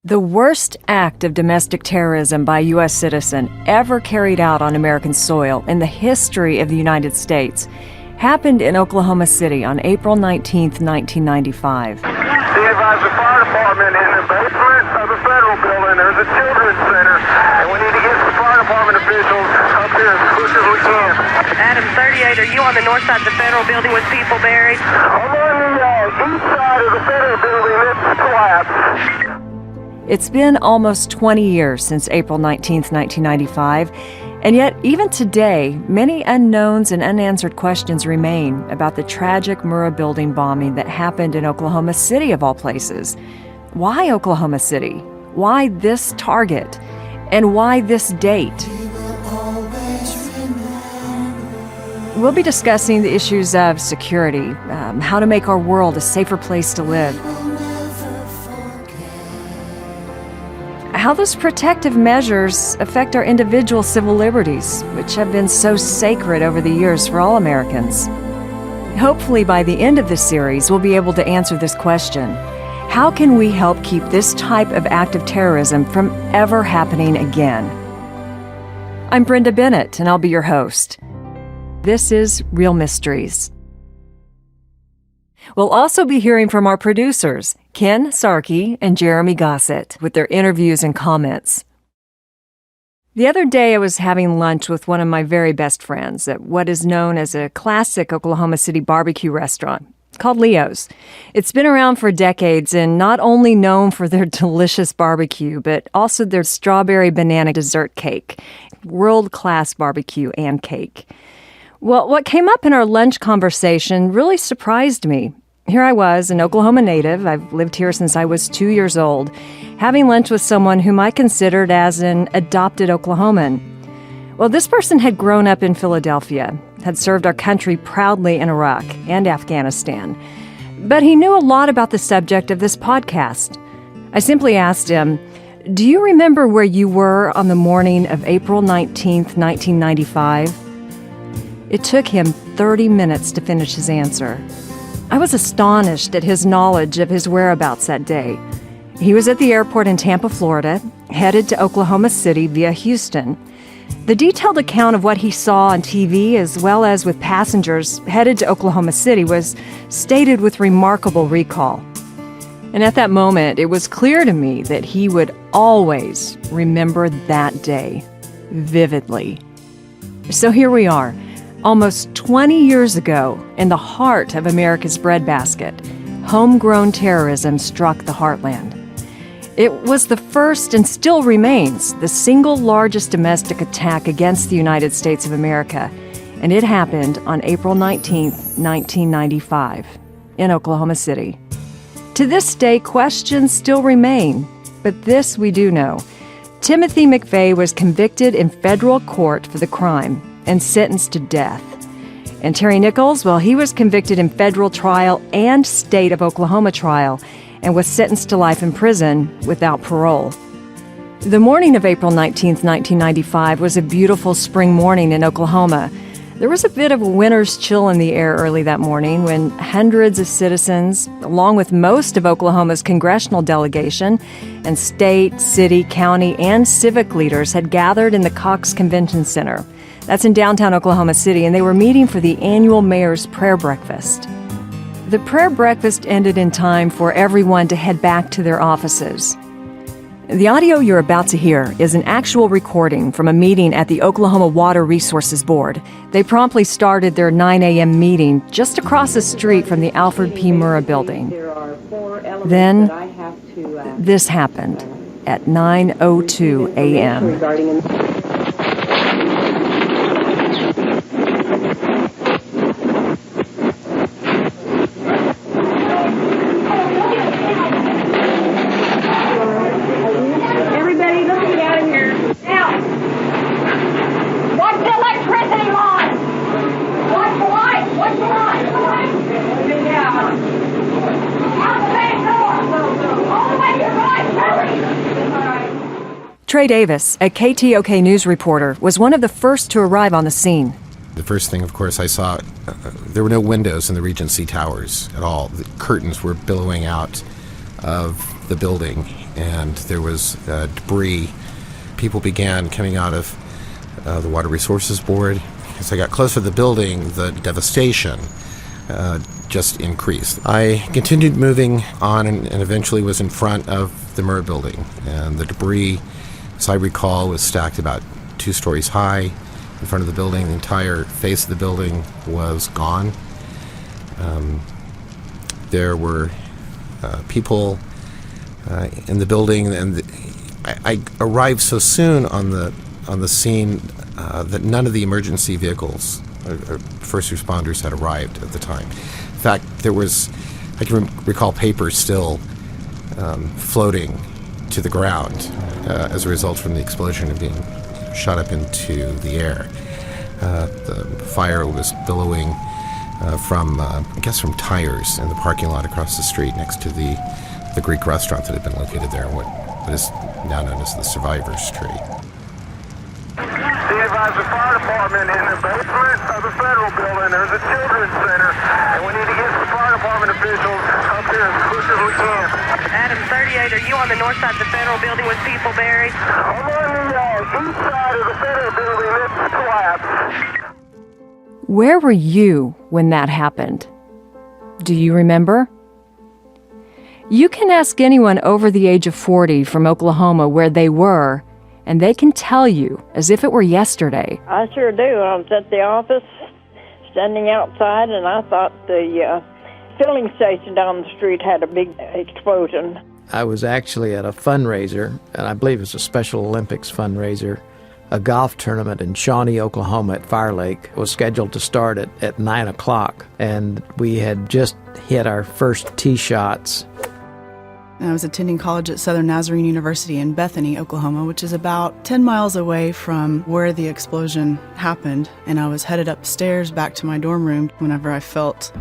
The worst act of domestic terrorism by a U.S. citizen ever carried out on American soil in the history of the United States happened in Oklahoma City on April 19, 1995. The fire department in the basement of the federal building. There's a children's center, and we need to get some fire department officials up here as quick as we can. Adam 38, are you on the north side of the federal building with people buried? I'm on the east side of the federal building. It's collapsed. It's been almost 20 years since April 19, 1995, and yet even today, many unknowns and unanswered questions remain about the tragic Murrah building bombing that happened in Oklahoma City, of all places. Why Oklahoma City? Why this target? And why this date? We'll be discussing the issues of security, how to make our world a safer place to live, how those protective measures affect our individual civil liberties, which have been so sacred over the years for all Americans. Hopefully by the end of this series, we'll be able to answer this question. How can we help keep this type of act of terrorism from ever happening again? I'm Brenda Bennett, and I'll be your host. This is Real Mysteries. We'll also be hearing from our producers, Ken Sarkey and Jeremy Gossett, with their interviews and comments. The other day I was having lunch with one of my very best friends at what is known as a classic Oklahoma City barbecue restaurant called Leo's. It's been around for decades and not only known for their delicious barbecue, but also their strawberry banana dessert cake, world-class barbecue and cake. Well, what came up in our lunch conversation really surprised me. Here I was, an Oklahoma native. I've lived here since I was 2 years old, having lunch with someone whom I considered as an adopted Oklahoman. Well, this person had grown up in Philadelphia, had served our country proudly in Iraq and Afghanistan. But he knew a lot about the subject of this podcast. I simply asked him, "Do you remember where you were on the morning of April 19th, 1995? It took him 30 minutes to finish his answer. I was astonished at his knowledge of his whereabouts that day. He was at the airport in Tampa, Florida, headed to Oklahoma City via Houston. The detailed account of what he saw on TV, as well as with passengers headed to Oklahoma City, was stated with remarkable recall. And at that moment, it was clear to me that he would always remember that day vividly. So here we are. Almost 20 years ago, in the heart of America's breadbasket, homegrown terrorism struck the heartland. It was the first and still remains the single largest domestic attack against the United States of America, and it happened on April 19, 1995, in Oklahoma City. To this day, questions still remain, but this we do know. Timothy McVeigh was convicted in federal court for the crime and sentenced to death. And Terry Nichols, well, he was convicted in federal trial and state of Oklahoma trial and was sentenced to life in prison without parole. The morning of April 19, 1995 was a beautiful spring morning in Oklahoma. There was a bit of a winter's chill in the air early that morning when hundreds of citizens, along with most of Oklahoma's congressional delegation, and state, city, county, and civic leaders had gathered in the Cox Convention Center. That's in downtown Oklahoma City, and they were meeting for the annual mayor's prayer breakfast. The prayer breakfast ended in time for everyone to head back to their offices. The audio you're about to hear is an actual recording from a meeting at the Oklahoma Water Resources Board. They promptly started their 9 a.m. meeting just across the street from the Alfred P. Murrah building. Then, this happened at 9:02 a.m. Trey Davis, a KTOK news reporter, was one of the first to arrive on the scene. The first thing, of course, I saw, there were no windows in the Regency Towers at all. The curtains were billowing out of the building, and there was debris. People began coming out of the Water Resources Board. As I got closer to the building, the devastation just increased. I continued moving on and eventually was in front of the Murrah building. And the debris, as I recall, was stacked about 2 stories high in front of the building. The entire face of the building was gone. There were people in the building, and I arrived so soon on the scene that none of the emergency vehicles or first responders had arrived at the time. In fact, I can recall paper still floating to the ground as a result from the explosion of being shot up into the air. The fire was billowing from tires in the parking lot across the street next to the Greek restaurant that had been located there, what is now known as the Survivors Tree. Be advised, the fire department in the basement of the federal building. There's a children's center, and we need to get some fire department officials up here as quick as we can. Adam 38, are you on the north side of the federal building with people buried? I'm on the east side of the federal building. It's collapsed. Where were you when that happened? Do you remember? You can ask anyone over the age of 40 from Oklahoma where they were, and they can tell you as if it were yesterday. I sure do. I was at the office, standing outside, and I thought the filling station down the street had a big explosion. I was actually at a fundraiser, and I believe it was a Special Olympics fundraiser. A golf tournament in Shawnee, Oklahoma at Fire Lake was scheduled to start at 9 o'clock, and we had just hit our first tee shots. I was attending college at Southern Nazarene University in Bethany, Oklahoma, which is about 10 miles away from where the explosion happened. And I was headed upstairs back to my dorm room whenever I felt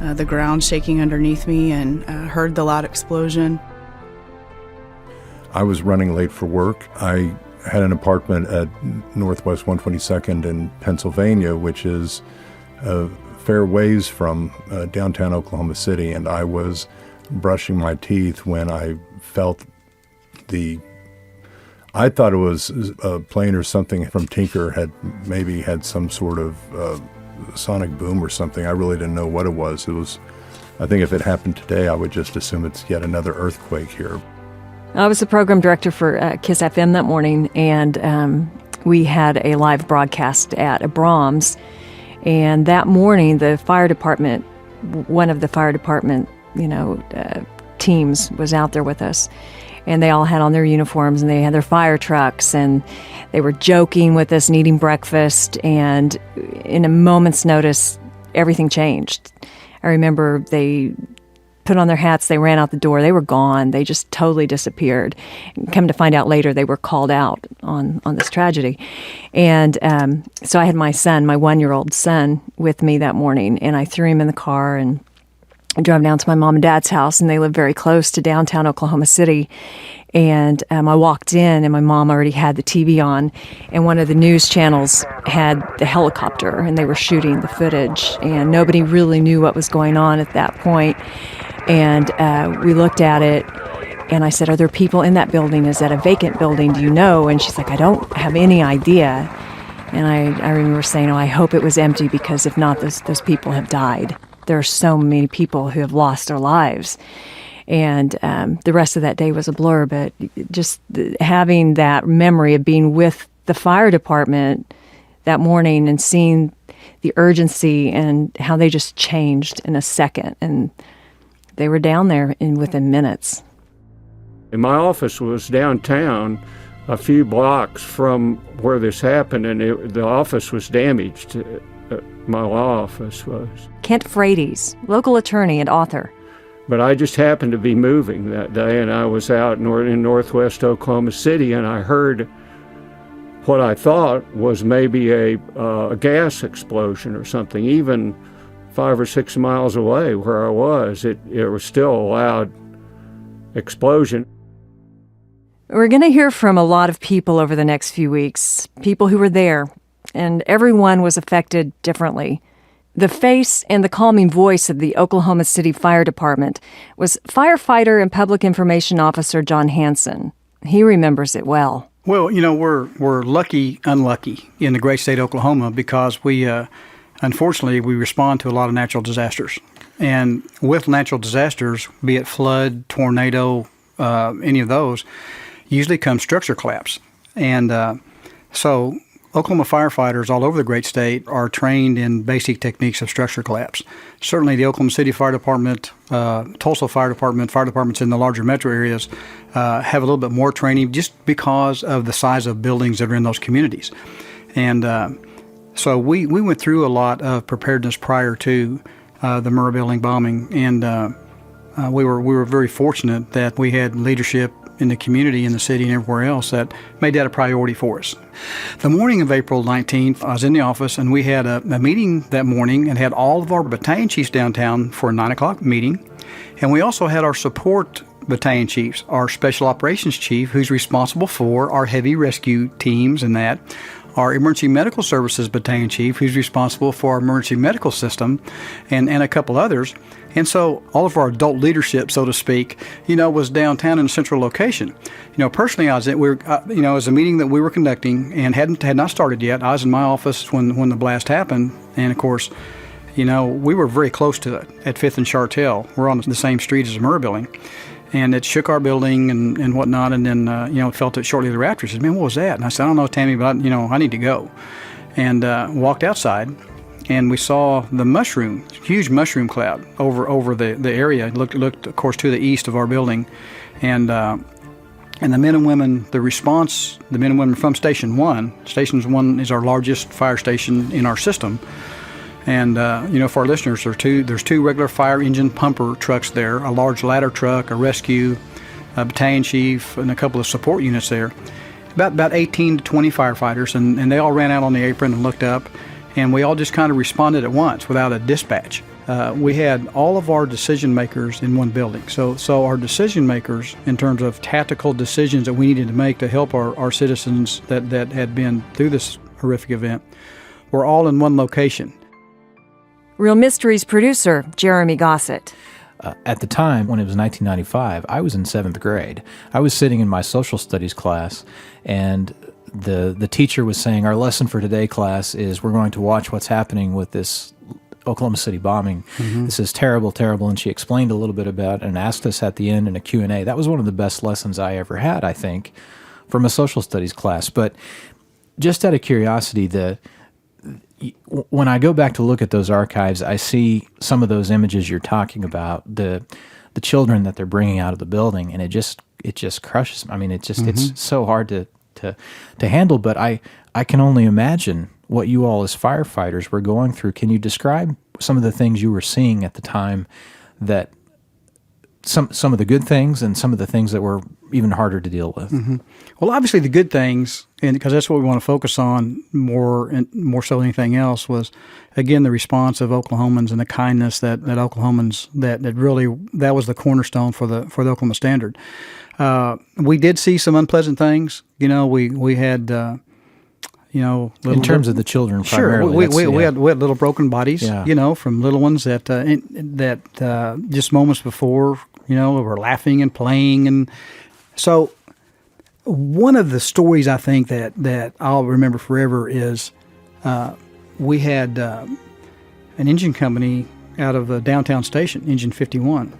the ground shaking underneath me and heard the loud explosion. I was running late for work. I had an apartment at Northwest 122nd in Pennsylvania, which is a fair ways from downtown Oklahoma City, and I was brushing my teeth when I felt I thought it was a plane or something from Tinker had maybe had some sort of sonic boom or something. I really didn't know what it was. I think if it happened today, I would just assume it's yet another earthquake here. I was the program director for KISS FM that morning, and we had a live broadcast at Brahms. And that morning, the fire department, one of the fire department, teams was out there with us. And they all had on their uniforms, and they had their fire trucks, and they were joking with us and eating breakfast. And in a moment's notice, everything changed. I remember they put on their hats, they ran out the door, they were gone, they just totally disappeared. Come to find out later, they were called out on this tragedy. And so I had my son, my 1-year-old son, with me that morning, and I threw him in the car and I drove down to my mom and dad's house, and they live very close to downtown Oklahoma City. And I walked in, and my mom already had the TV on, and one of the news channels had the helicopter, and they were shooting the footage, and nobody really knew what was going on at that point. And we looked at it, and I said, "Are there people in that building? Is that a vacant building? Do you know?" And she's like, "I don't have any idea." And I remember saying, "Oh, I hope it was empty, because if not, those people have died. There are so many people who have lost their lives." And the rest of that day was a blur, but just having that memory of being with the fire department that morning and seeing the urgency and how they just changed in a second. And they were down there within minutes. And my office was downtown, a few blocks from where this happened, and the office was damaged. My law office was. Kent Frates, local attorney and author. But I just happened to be moving that day, and I was out in northwest Oklahoma City, and I heard what I thought was maybe a gas explosion or something. Even 5 or 6 miles away where I was, it was still a loud explosion. We're going to hear from a lot of people over the next few weeks, people who were there, and everyone was affected differently. The face and the calming voice of the Oklahoma City Fire Department was firefighter and public information officer John Hansen. He remembers it well. Well, we're lucky, unlucky in the great state of Oklahoma because we, unfortunately, we respond to a lot of natural disasters. And with natural disasters, be it flood, tornado, any of those, usually comes structure collapse. And so Oklahoma firefighters all over the great state are trained in basic techniques of structure collapse. Certainly the Oklahoma City Fire Department, Tulsa Fire Department, fire departments in the larger metro areas have a little bit more training just because of the size of buildings that are in those communities. And so we went through a lot of preparedness prior to the Murrah building bombing, and we were very fortunate that we had leadership in the community, in the city, and everywhere else that made that a priority for us. The morning of April 19th, I was in the office, and we had a meeting that morning and had all of our battalion chiefs downtown for a 9 o'clock meeting. And we also had our support battalion chiefs, our special operations chief, who's responsible for our heavy rescue teams and that, our emergency medical services battalion chief, who's responsible for our emergency medical system, and a couple others. And so all of our adult leadership, so to speak, was downtown in a central location. Personally, I was it was a meeting that we were conducting and had not started yet. I was in my office when the blast happened, and of course, we were very close to it at 5th and Chartel. We're on the same street as the Murrah building. And it shook our building and whatnot, and then, felt it shortly thereafter. He said, "Man, what was that?" And I said, "I don't know, Tammy, but, I need to go." And walked outside, and we saw the huge mushroom cloud over the area. It looked, of course, to the east of our building. And the men and women, the men and women from Station 1. Station 1 is our largest fire station in our system. And, for our listeners, there's two regular fire engine pumper trucks there, a large ladder truck, a rescue, a battalion chief, and a couple of support units there. About 18 to 20 firefighters, and they all ran out on the apron and looked up, and we all just kind of responded at once without a dispatch. We had all of our decision makers in one building. So our decision makers, in terms of tactical decisions that we needed to make to help our citizens that had been through this horrific event, were all in one location. Real Mysteries producer Jeremy Gossett. At the time, when it was 1995, I was in 7th grade. I was sitting in my social studies class, and the teacher was saying, "Our lesson for today, class, is we're going to watch what's happening with this Oklahoma City bombing. Mm-hmm. This is terrible, terrible." And she explained a little bit about it and asked us at the end in a Q&A. That was one of the best lessons I ever had, I think, from a social studies class. But just out of curiosity, when I go back to look at those archives, I see some of those images you're talking about, the children that they're bringing out of the building, and it just crushes. I mean, it's so hard to handle. But I can only imagine what you all as firefighters were going through. Can you describe some of the things you were seeing at the time, that some of the good things and some of the things that were even harder to deal with? Mm-hmm. Well, obviously the good things, and because that's what we want to focus on more so than anything else, was, again, the response of Oklahomans and the kindness that Oklahomans, that really, that was the cornerstone for the Oklahoma Standard. We did see some unpleasant things. We had in terms of the children, sure, primarily. We had little broken bodies, from little ones that just moments before, were laughing and playing. And so one of the stories I think that I'll remember forever is we had an engine company out of the downtown station, Engine 51,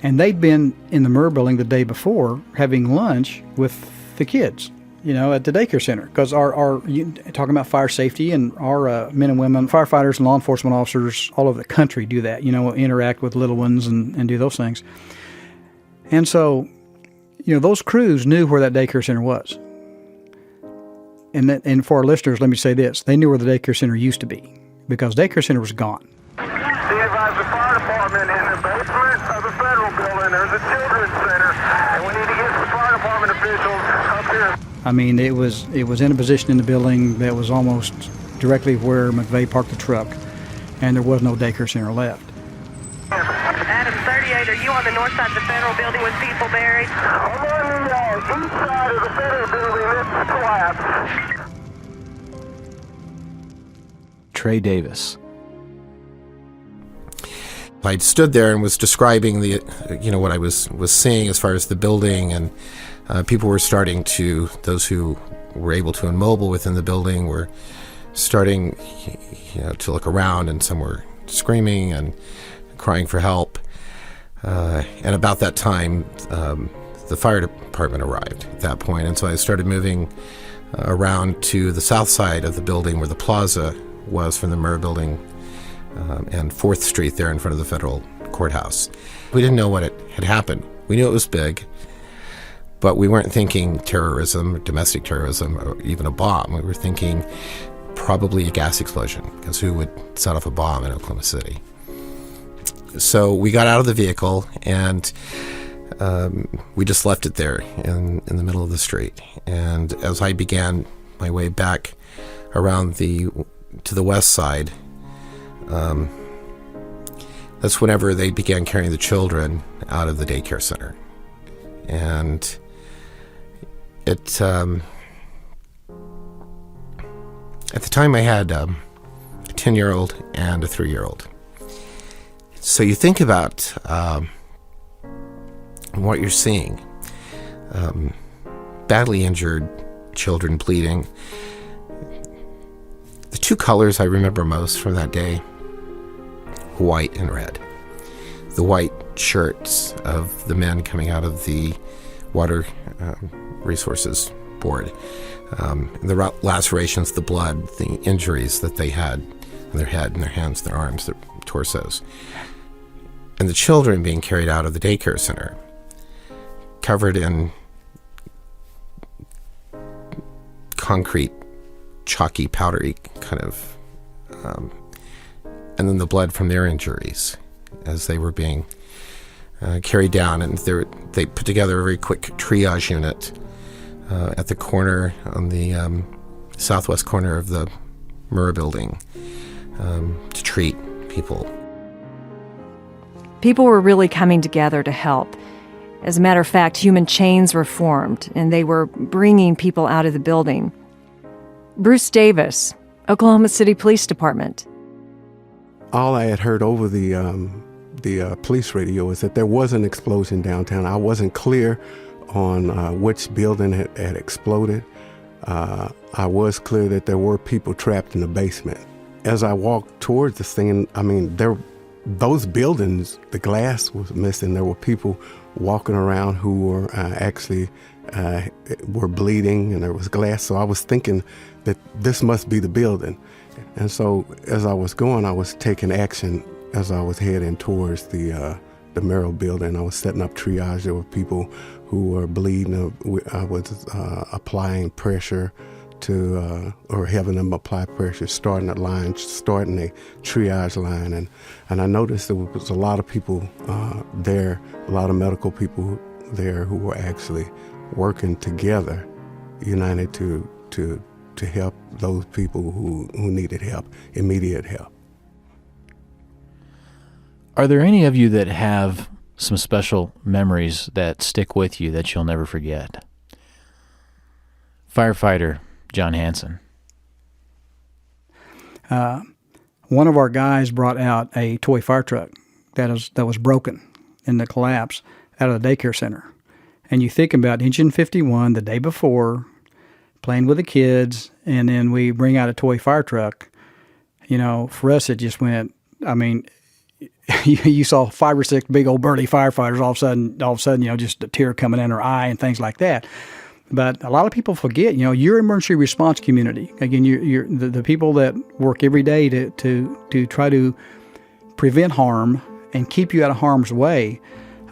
and they'd been in the Murrah building the day before having lunch with the kids, at the daycare center, because our talking about fire safety, and our men and women, firefighters and law enforcement officers all over the country do that, interact with little ones and do those things. And so, those crews knew where that daycare center was. And for our listeners, let me say this. They knew where the daycare center used to be, because daycare center was gone. Be advised, the fire department in the basement of the federal building. There's a children's center, and we need to get the fire department officials up here. I mean, it was in a position in the building that was almost directly where McVeigh parked the truck, and there was no daycare center left. Adam 38, are you on the north side of the federal building with people buried? I'm on the east side of the federal building. It's collapsed. Trey Davis. I stood there and was describing what I was seeing as far as the building, and people were starting to, those who were able to immobile within the building were starting, to look around, and some were screaming and crying for help. And about that time, the fire department arrived at that point, and so I started moving around to the south side of the building where the plaza was from the Murrah building, and 4th Street there in front of the federal courthouse. We didn't know what had happened. We knew it was big, but we weren't thinking terrorism, domestic terrorism, or even a bomb. We were thinking probably a gas explosion, because who would set off a bomb in Oklahoma City? So we got out of the vehicle, and we just left it there in the middle of the street. And as I began my way back around to the west side, that's whenever they began carrying the children out of the daycare center. And it, at the time I had a 10-year-old and a 3-year-old. So you think about what you're seeing. Badly injured children bleeding. The two colors I remember most from that day, white and red. The white shirts of the men coming out of the Water Resources Board. The lacerations, the blood, the injuries that they had in their head, in their hands, their arms, their torsos. And the children being carried out of the daycare center, covered in concrete, chalky, powdery kind of, and then the blood from their injuries as they were being carried down. And they put together a very quick triage unit at the corner, on the southwest corner of the Murrah building, to treat people. People were really coming together to help. As a matter of fact, human chains were formed, and they were bringing people out of the building. Bruce Davis, Oklahoma City Police Department. All I had heard over the police radio is that there was an explosion downtown. I wasn't clear on which building had exploded. I was clear that there were people trapped in the basement. As I walked towards this thing, those buildings, the glass was missing. There were people walking around who were actually were bleeding, and there was glass. So I was thinking that this must be the building. And so as I was going, I was taking action as I was heading towards the Murrah building. I was setting up triage. There were people who were bleeding. I was applying pressure or having them apply pressure, starting a triage line. And I noticed there was a lot of people there, a lot of medical people there who were actually working together, united to help those people who needed help, immediate help. Are there any of you that have some special memories that stick with you that you'll never forget? Firefighter John Hansen. One of our guys brought out a toy fire truck that was broken in the collapse out of the daycare center. And you think about Engine 51 the day before, playing with the kids, and then we bring out a toy fire truck. For us it just went, you saw 5 or 6 big old burly firefighters all of a sudden, just a tear coming in their eye and things like that. But a lot of people forget, you're an emergency response community. Again, you're the people that work every day to try to prevent harm and keep you out of harm's way.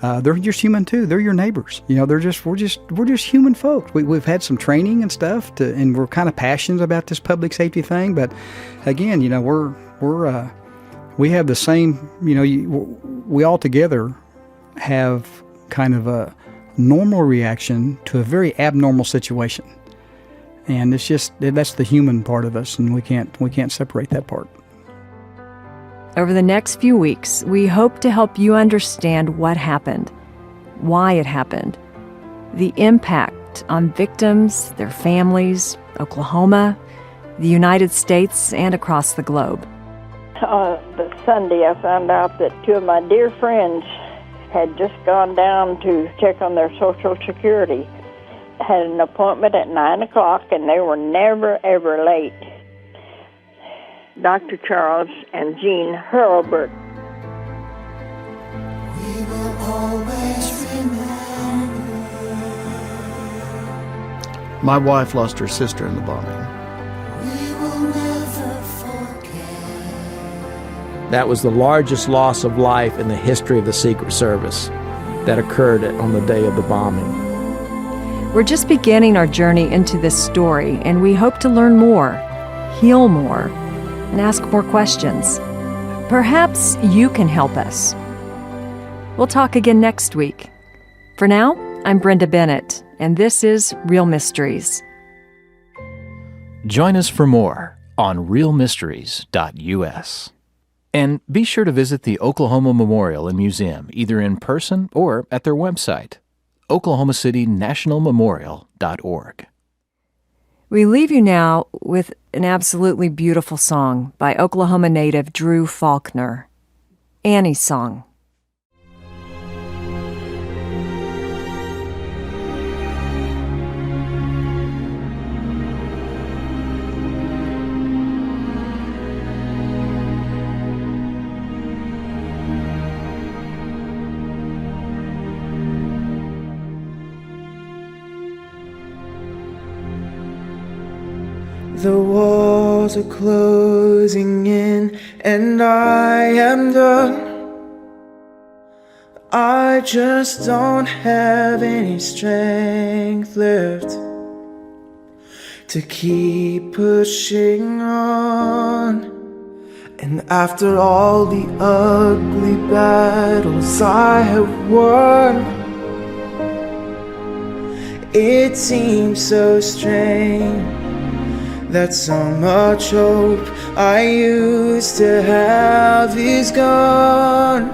They're just human too. They're your neighbors. we're just human folks. We've had some training and stuff, and we're kind of passionate about this public safety thing. But again, we have the same. We all together have kind of a normal reaction to a very abnormal situation, and that's the human part of us, and we can't separate that part. Over the next few weeks, we hope to help you understand what happened, why it happened, the impact on victims, their families, Oklahoma, the United States, and across the globe. The Sunday, I found out that two of my dear friends had just gone down to check on their Social Security. Had an appointment at 9 o'clock, and they were never, ever late. Dr. Charles and Jean Hurlbert. We will always remember. My wife lost her sister in the bombing. We will never forget. That was the largest loss of life in the history of the Secret Service that occurred on the day of the bombing. We're just beginning our journey into this story, and we hope to learn more, heal more, and ask more questions. Perhaps you can help us. We'll talk again next week. For now, I'm Brenda Bennett, and this is Real Mysteries. Join us for more on realmysteries.us. And be sure to visit the Oklahoma Memorial and Museum, either in person or at their website, oklahomacitynationalmemorial.org. We leave you now with an absolutely beautiful song by Oklahoma native Drew Faulkner, Annie's Song. The walls are closing in, and I am done. I just don't have any strength left to keep pushing on. And after all the ugly battles I have won, it seems so strange that so much hope I used to have is gone.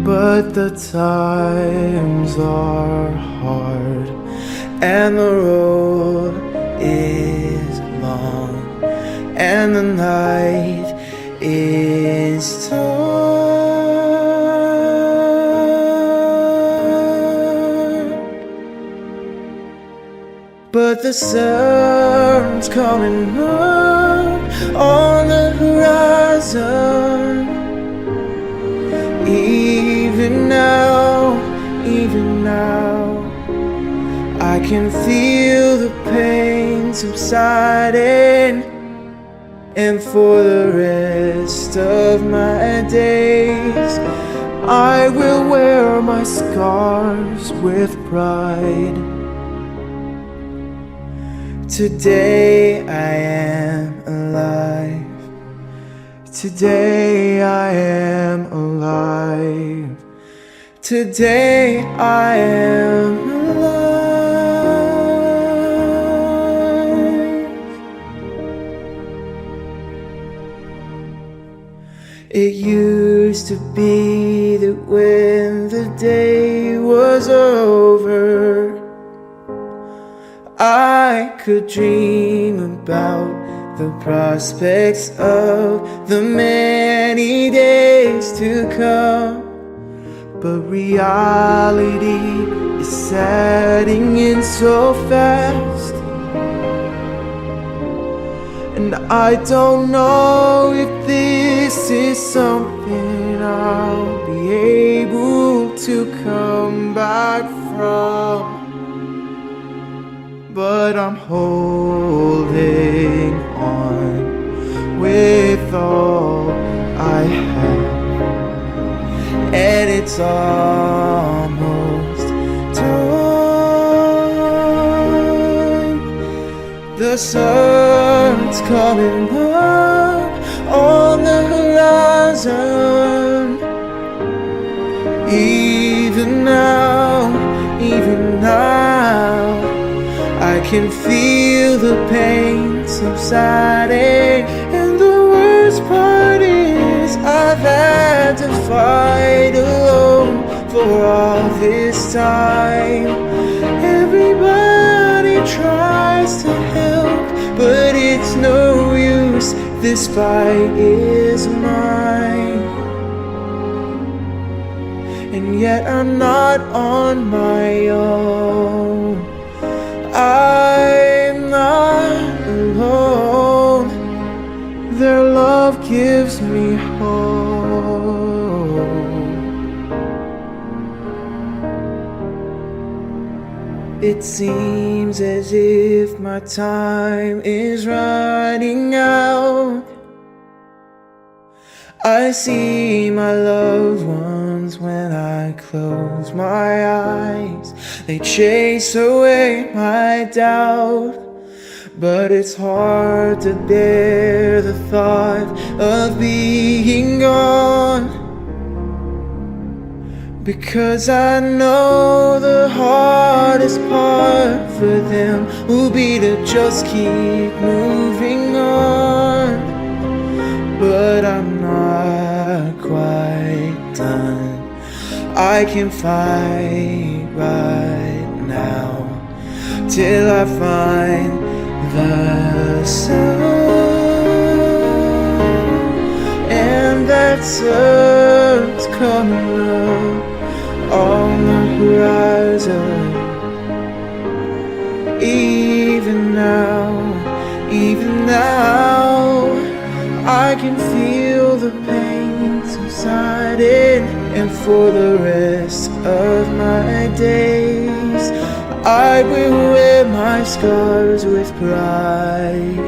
But the times are hard and the road is long and the night is torn. But the sun's coming up on the horizon. Even now, I can feel the pain subsiding. And for the rest of my days, I will wear my scars with pride. Today I am alive. Today I am alive. Today I am alive. It used to be that when the day was over, I could dream about the prospects of the many days to come. But reality is setting in so fast, and I don't know if this is something I'll be able to come back from. But I'm holding on with all I have, and it's almost time. The sun's coming up on the horizon. Even now, I can feel the pain subsiding. And the worst part is I've had to fight alone for all this time. Everybody tries to help, but it's no use. This fight is mine, and yet I'm not on my own. I'm not alone. Their love gives me hope. It seems as if my time is running out. I see my loved ones when I close my eyes. They chase away my doubt, but it's hard to bear the thought of being gone, because I know the hardest part for them will be to just keep moving on. But I'm not quite done. I can fight right now till I find the sun, and that sun's coming up on the horizon. Even now, I can feel the pain subsiding, and for the rest of my days, I will wear my scars with pride.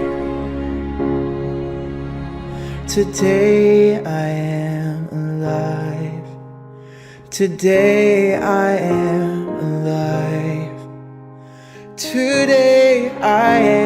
Today I am alive. Today I am alive. Today I am